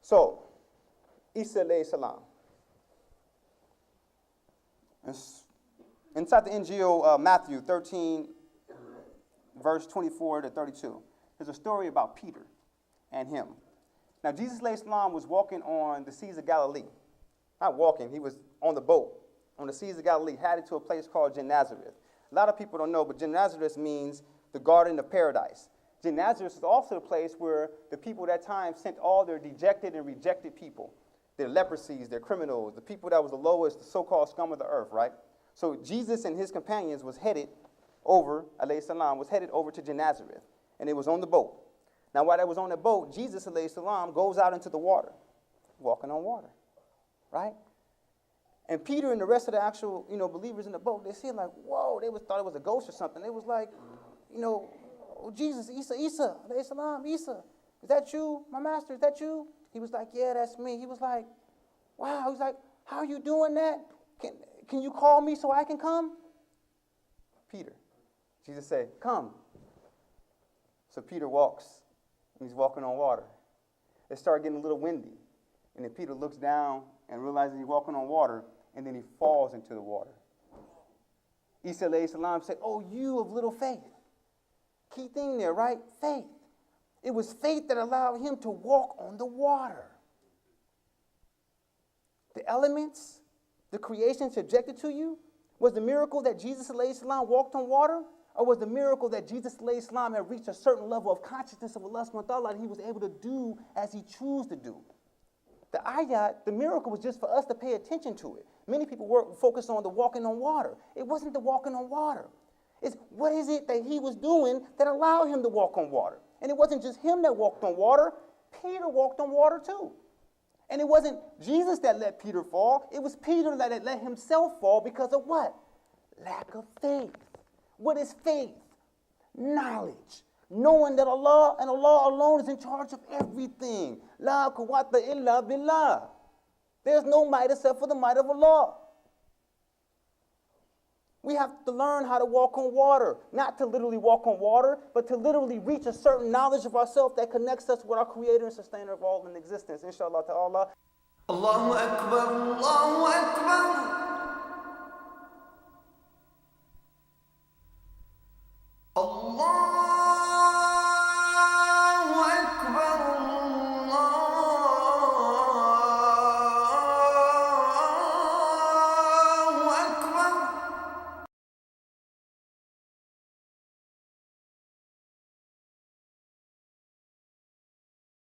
So, Isa alayhi salam. Inside the Injil, Matthew 13, verse 24 to 32, there's a story about Peter and him. Now, Jesus alayhi salam was walking on the seas of Galilee. Not walking, he was on the boat on the seas of Galilee, headed to a place called Gennesaret. A lot of people don't know, but Gennesaret means the Garden of Paradise. Gennesaret is also the place where the people at that time sent all their dejected and rejected people, their leprosies, their criminals, the people that was the lowest, the so-called scum of the earth, right? So Jesus and his companions was headed over, alayhi salam, was headed over to Gennesaret, and it was on the boat. Now, while they was on the boat, Jesus, alayhi salam, goes out into the water, walking on water, right? And Peter and the rest of the actual, believers in the boat, they see like, whoa, thought it was a ghost or something. They was like, oh, Jesus, Isa, alayhi salam, Isa, is that you, my master, is that you? He was like, yeah, that's me. He was like, wow. He's like, how are you doing that? Can you call me so I can come? Peter, Jesus said, come. So Peter walks, and he's walking on water. It started getting a little windy, and then Peter looks down and realizes he's walking on water, and then he falls into the water. Isa alayhi salam said, oh, you of little faith. Key thing there, right? Faith. It was faith that allowed him to walk on the water. The elements, the creation subjected to you, was the miracle that Jesus alayhi salam walked on water, or was the miracle that Jesus alayhi salam had reached a certain level of consciousness of Allah subhanahu wa ta'ala and he was able to do as he chose to do? The ayat, the miracle was just for us to pay attention to it. Many people focus on the walking on water. It wasn't the walking on water. It's what is it that he was doing that allowed him to walk on water? And it wasn't just him that walked on water. Peter walked on water too. And it wasn't Jesus that let Peter fall. It was Peter that let himself fall because of what? Lack of faith. What is faith? Knowledge. Knowing that Allah and Allah alone is in charge of everything. La quwwata illa billah. There's no might except for the might of Allah. We have to learn how to walk on water. Not to literally walk on water, but to literally reach a certain knowledge of ourselves that connects us with our Creator and Sustainer of all in existence. Inshallah ta'ala. Allahu Akbar, Allahu Akbar. Allah.